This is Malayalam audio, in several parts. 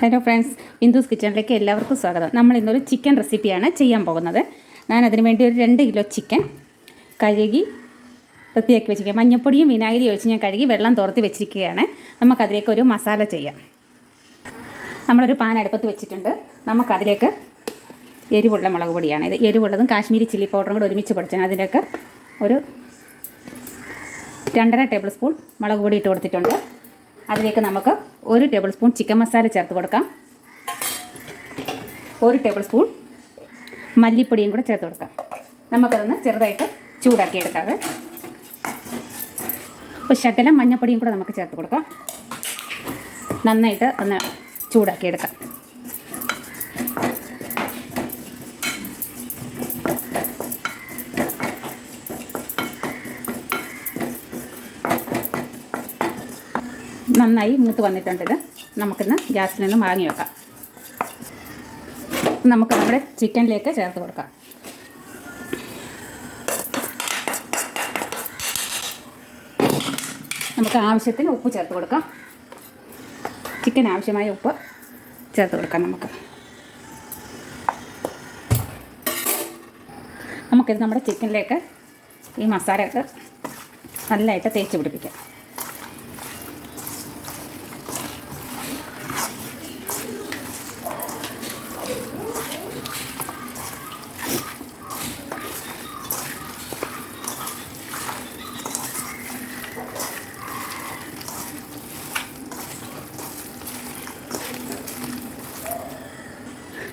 ഹലോ ഫ്രണ്ട്സ്, ബിന്ദുസ് കിച്ചണിലേക്ക് എല്ലാവർക്കും സ്വാഗതം. നമ്മൾ ഇന്നൊരു ചിക്കൻ റെസിപ്പിയാണ് ചെയ്യാൻ പോകുന്നത്. ഞാൻ അതിന് വേണ്ടി ഒരു 2 കിലോ ചിക്കൻ കഴുകി വൃത്തിയാക്കി വെച്ചിരിക്കുക. മഞ്ഞൾപ്പൊടിയും വിനാഗിരി ഒഴിച്ച് ഞാൻ കഴുകി വെള്ളം തോർത്തി വെച്ചിരിക്കുകയാണ്. നമുക്കതിലേക്ക് ഒരു മസാല ചെയ്യാം. നമ്മളൊരു പാൻ അടുപ്പത്ത് വെച്ചിട്ടുണ്ട്. നമുക്കതിലേക്ക് എരിവുള്ള മുളക് പൊടിയാണ്. ഇത് എരിവുള്ളതും കാശ്മീരി ചില്ലി പൗഡറും കൂടെ ഒരുമിച്ച് പൊടിച്ചാണ്. അതിലേക്ക് ഒരു 2.5 ടേബിൾ സ്പൂൺ മുളക് പൊടി ഇട്ട് കൊടുത്തിട്ടുണ്ട്. അതിലേക്ക് നമുക്ക് 1 ടേബിൾ സ്പൂൺ ചിക്കൻ മസാല ചേർത്ത് കൊടുക്കാം. 1 ടേബിൾ സ്പൂൺ മല്ലിപ്പൊടിയും കൂടെ ചേർത്ത് കൊടുക്കാം. നമുക്കതൊന്ന് ചെറുതായിട്ട് ചൂടാക്കി എടുക്കാതെ ഒരു ശകലം മഞ്ഞൾപ്പൊടിയും കൂടെ നമുക്ക് ചേർത്ത് കൊടുക്കാം. നന്നായിട്ട് ഒന്ന് ചൂടാക്കി എടുക്കാം. നന്നായി മൂത്ത് വന്നിട്ടുണ്ട്. ഇത് നമുക്കിന്ന് ഗ്യാസിൽ നിന്ന് വാങ്ങി വെക്കാം. നമുക്ക് നമ്മുടെ ചിക്കനിലേക്ക് ചേർത്ത് കൊടുക്കാം. നമുക്ക് ആവശ്യത്തിന് ഉപ്പ് ചേർത്ത് കൊടുക്കാം. ചിക്കൻ ആവശ്യമായ ഉപ്പ് ചേർത്ത് കൊടുക്കാം. നമുക്കിത് നമ്മുടെ ചിക്കനിലേക്ക് ഈ മസാലയൊക്കെ നല്ലതായിട്ട് തേച്ച് പിടിപ്പിക്കാം.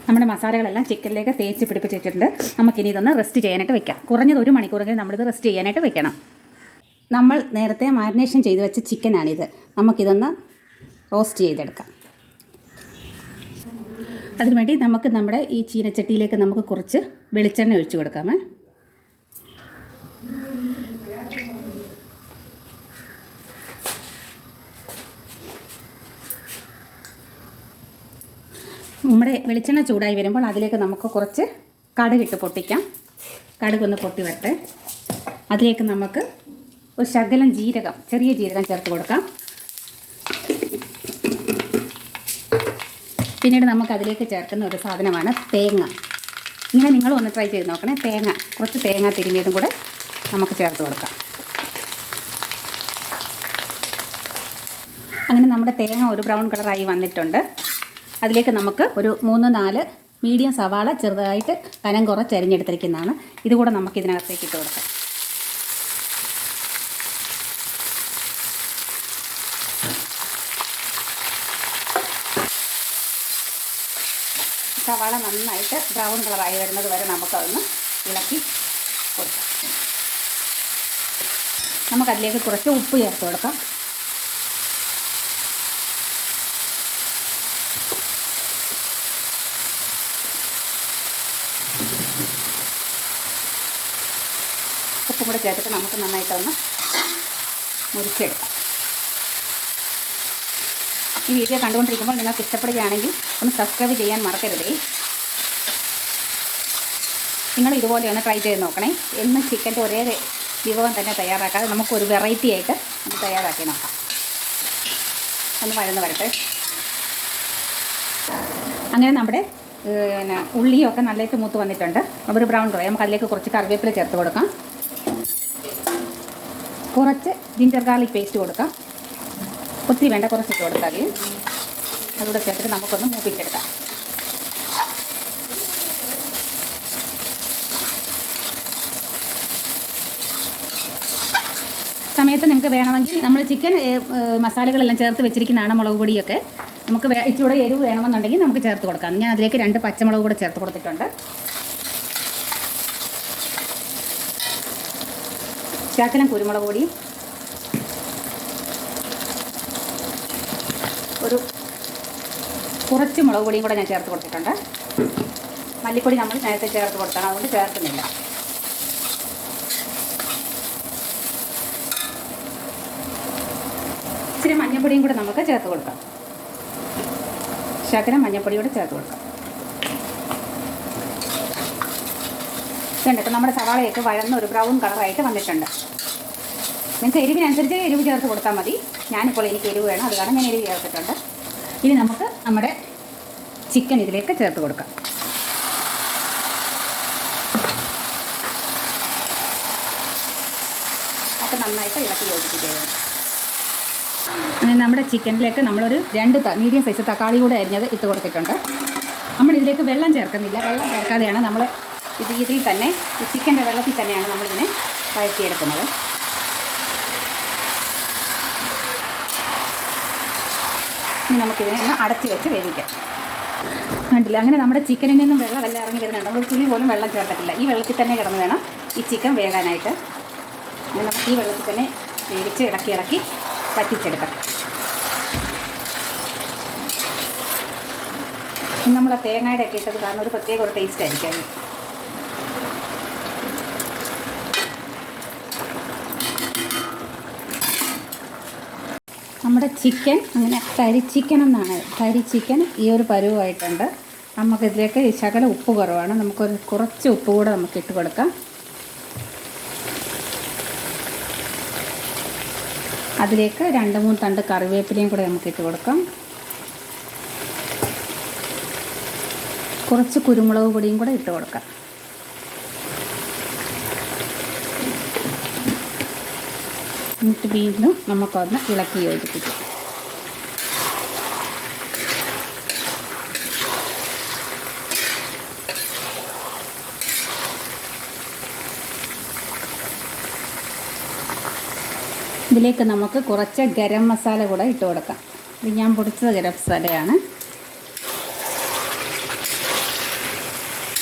നമ്മുടെ മസാലകളെല്ലാം ചിക്കനിലേക്ക് തേച്ച് പിടിപ്പിച്ചിട്ടുണ്ട്. നമുക്കിനി ഇതൊന്ന് റെസ്റ്റ് ചെയ്യാനായിട്ട് വെക്കാം. കുറഞ്ഞത് 1 മണിക്കൂറെങ്കിലും നമ്മളിത് റെസ്റ്റ് ചെയ്യാനായിട്ട് വെക്കണം. നമ്മൾ നേരത്തെ മാരിനേഷൻ ചെയ്ത് വെച്ച ചിക്കനാണിത്. നമുക്കിതൊന്ന് റോസ്റ്റ് ചെയ്തെടുക്കാം. അതിനുവേണ്ടി നമുക്ക് നമ്മുടെ ഈ ചീനച്ചട്ടിയിലേക്ക് നമുക്ക് കുറച്ച് വെളിച്ചെണ്ണ ഒഴിച്ച് കൊടുക്കാമേ. നമ്മുടെ വെളിച്ചെണ്ണ ചൂടായി വരുമ്പോൾ അതിലേക്ക് നമുക്ക് കുറച്ച് കടുകിട്ട് പൊട്ടിക്കാം. കടുകൊന്ന് പൊട്ടി വരട്ടെ. അതിലേക്ക് നമുക്ക് ഒരു ശകലം ജീരകം, ചെറിയ ജീരകം ചേർത്ത് കൊടുക്കാം. പിന്നീട് നമുക്ക് അതിലേക്ക് ചേർക്കുന്ന ഒരു സാധനമാണ് തേങ്ങ. ഇങ്ങനെ നിങ്ങളും ഒന്ന് ട്രൈ ചെയ്ത് നോക്കണേ. കുറച്ച് തേങ്ങ തിരുമിയതും കൂടെ നമുക്ക് ചേർത്ത് കൊടുക്കാം. അങ്ങനെ നമ്മുടെ തേങ്ങ ഒരു ബ്രൗൺ കളറായി വന്നിട്ടുണ്ട്. അതിലേക്ക് നമുക്ക് ഒരു 3-4 മീഡിയം സവാള ചെറുതായിട്ട് കനം കുറച്ച് അരിഞ്ഞെടുത്തിരിക്കുന്നതാണ്. ഇതുകൂടെ നമുക്ക് ഇതിനകത്തേക്ക് ഇട്ട് കൊടുക്കാം. സവാള നന്നായിട്ട് ബ്രൗൺ കളറായി വരുന്നത് വരെ നമുക്കതൊന്ന് ഇളക്കി കൊടുക്കാം. നമുക്കതിലേക്ക് കുറച്ച് ഉപ്പ് ചേർത്ത് കൊടുക്കാം. ഉപ്പും കൂടെ ചേർത്തിട്ട് നമുക്ക് നന്നായിട്ടൊന്ന് മുറിച്ചെടുക്കാം. ഈ വീഡിയോ കണ്ടുകൊണ്ടിരിക്കുമ്പോൾ നിങ്ങൾക്ക് ഇഷ്ടപ്പെടുകയാണെങ്കിൽ ഒന്ന് സബ്സ്ക്രൈബ് ചെയ്യാൻ മറക്കരുതേ. നിങ്ങൾ ഇതുപോലെ ഒന്ന് ട്രൈ ചെയ്ത് നോക്കണേ. എന്നും ചിക്കൻ്റെ ഒരേ വിഭവം തന്നെ തയ്യാറാക്കാതെ നമുക്കൊരു വെറൈറ്റി ആയിട്ട് ഒന്ന് തയ്യാറാക്കി നോക്കാം. ഒന്ന് വഴന്ന് വരട്ടെ. അങ്ങനെ നമ്മുടെ ഉള്ളിയൊക്കെ നല്ലതായിട്ട് മൂത്ത് വന്നിട്ടുണ്ട്. ഒരു ബ്രൗൺ കളർ. നമുക്ക് അതിലേക്ക് കുറച്ച് കറിവേപ്പില ചേർത്ത് കൊടുക്കാം. കുറച്ച് ജിഞ്ചർ ഗാർലിക് പേസ്റ്റ് കൊടുക്കാം. ഒത്തിരി വേണ്ട, കുറച്ചിട്ട് കൊടുത്താൽ അതുകൂടെ ചേർത്തിട്ട് നമുക്കൊന്ന് മൂപ്പിച്ചെടുക്കാം. സമയത്ത് നിങ്ങൾക്ക് വേണമെങ്കിൽ നമ്മൾ ചിക്കൻ മസാലകളെല്ലാം ചേർത്ത് വെച്ചിരിക്കുന്നതാണ്. മുളക് പൊടിയൊക്കെ നമുക്ക് ഇച്ചിരി എരിവ് വേണമെന്നുണ്ടെങ്കിൽ നമുക്ക് ചേർത്ത് കൊടുക്കാം. ഞാൻ അതിലേക്ക് 2 പച്ചമുളക് കൂടെ ചേർത്ത് കൊടുത്തിട്ടുണ്ട്. ശകലം കുരുമുളക് പൊടി, ഒരു കുറച്ച് മുളക് പൊടിയും കൂടെ ഞാൻ ചേർത്ത് കൊടുത്തിട്ടുണ്ട്. മല്ലിപ്പൊടി നമ്മൾ നേരത്തെ ചേർത്ത് കൊടുത്താണ്, അതുകൊണ്ട് ചേർക്കുന്നില്ല. ഇച്ചിരി മഞ്ഞൾപ്പൊടിയും കൂടെ നമുക്ക് ചേർത്ത് കൊടുക്കാം. ശകലം മഞ്ഞൾപ്പൊടി കൂടെ ചേർത്ത് കൊടുക്കാം. ഇപ്പം നമ്മുടെ സവാളയൊക്കെ വഴന്ന് ഒരു ബ്രൗൺ കളറായിട്ട് വന്നിട്ടുണ്ട്. നിങ്ങൾക്ക് എരിവിനനുസരിച്ച് എരിവ് ചേർത്ത് കൊടുത്താൽ മതി. ഞാനിപ്പോൾ എനിക്ക് എരിവ് വേണം, അത് കാരണം ഞാൻ എരിവ് ചേർത്തിട്ടുണ്ട്. ഇനി നമുക്ക് നമ്മുടെ ചിക്കൻ ഇതിലേക്ക് ചേർത്ത് കൊടുക്കാം. അപ്പോൾ നന്നായിട്ട് ഇളക്കി യോജിപ്പിക്കുക. അങ്ങനെ നമ്മുടെ ചിക്കനിലേക്ക് നമ്മളൊരു 2 മീഡിയം സൈസ് തക്കാളി കൂടെ അരിഞ്ഞത് ഇട്ട് കൊടുത്തിട്ടുണ്ട്. നമ്മളിതിലേക്ക് വെള്ളം ചേർക്കുന്നില്ല. വെള്ളം ചേർക്കാതെയാണ് നമ്മൾ ഇതിൽ തന്നെ ഈ ചിക്കൻ്റെ വെള്ളത്തിൽ തന്നെയാണ് നമ്മളിതിനെ വഴറ്റിയെടുക്കുന്നത്. ഇനി നമുക്കിതിനെ ഒന്ന് അടച്ച് വെച്ച് വേവിക്കാം. കണ്ടില്ല, അങ്ങനെ നമ്മുടെ ചിക്കനിൽ നിന്നും വെള്ളമെല്ലാം ഇറങ്ങി വരുന്നുണ്ട്. നമ്മൾ തുള്ളി പോലും വെള്ളം ചേർത്തിട്ടില്ല. ഈ വെള്ളത്തിൽ തന്നെ കിടന്ന് വേണം ഈ ചിക്കൻ വേകാനായിട്ട്. അങ്ങനെ നമുക്ക് ഈ വെള്ളത്തിൽ തന്നെ വേവിച്ച് ഇളക്കി വറ്റിച്ചെടുക്കാം. നമ്മൾ ആ തേങ്ങയുടെ ഒക്കെ ഇട്ടത് കാരണം ഒരു പ്രത്യേക ഒരു ടേസ്റ്റ് ആയിരിക്കും. നമ്മുടെ ചിക്കൻ അങ്ങനെ കരിച്ചിക്കൻ എന്നാണ്. കരിച്ചിക്കൻ ഈ ഒരു പരുവായിട്ടുണ്ട്. നമുക്കിതിലേക്ക് ശകലം ഉപ്പ് കുറവാണ്. നമുക്കൊരു കുറച്ച് ഉപ്പ് കൂടെ നമുക്ക് ഇട്ട് കൊടുക്കാം. അതിലേക്ക് 2-3 തണ്ട് കറിവേപ്പിലയും കൂടെ നമുക്ക് ഇട്ട് കൊടുക്കാം. കുറച്ച് കുരുമുളക് പൊടിയും കൂടെ ഇട്ട് കൊടുക്കാം. എന്നിട്ട് വീണ്ടും നമുക്കൊന്ന് ഇളക്കി യോജിപ്പിക്കാം. ഇതിലേക്ക് നമുക്ക് കുറച്ച് ഗരം മസാല കൂടെ ഇട്ട് കൊടുക്കാം. ഇത് ഞാൻ പൊടിച്ചത് ഗരം മസാലയാണ്.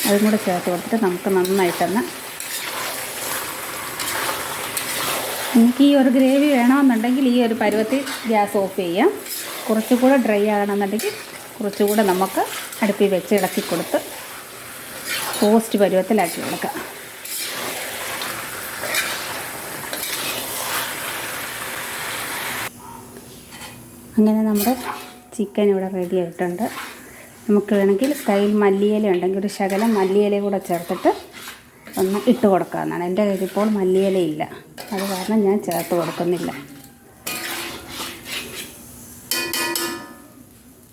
അതും കൂടെ ചേർത്ത് കൊടുത്തിട്ട് നമുക്ക് നന്നായിട്ടൊന്ന്, എനിക്ക് ഈ ഒരു ഗ്രേവി വേണമെന്നുണ്ടെങ്കിൽ ഈ ഒരു പരുവത്തിൽ ഗ്യാസ് ഓഫ് ചെയ്യാം. കുറച്ചുകൂടെ ഡ്രൈ ആകണമെന്നുണ്ടെങ്കിൽ കുറച്ചുകൂടെ നമുക്ക് അടുപ്പിൽ വെച്ച് ഇളക്കി കൊടുത്ത് പോസ്റ്റ് പരുവത്തിലാക്കി കൊടുക്കാം. അങ്ങനെ നമ്മുടെ ചിക്കൻ ഇവിടെ റെഡി ആയിട്ടുണ്ട്. നമുക്ക് വേണമെങ്കിൽ കയ്യിൽ മല്ലിയില ഉണ്ടെങ്കിൽ ഒരു ശകലം മല്ലിയില കൂടെ ചേർത്തിട്ട് ഒന്ന് ഇട്ട് കൊടുക്കാവുന്നതാണ്. എൻ്റെ കയ്യിൽ ഇപ്പോൾ മല്ലിയില ഇല്ല, അത് കാരണം ഞാൻ ചേർത്ത് കൊടുക്കുന്നില്ല.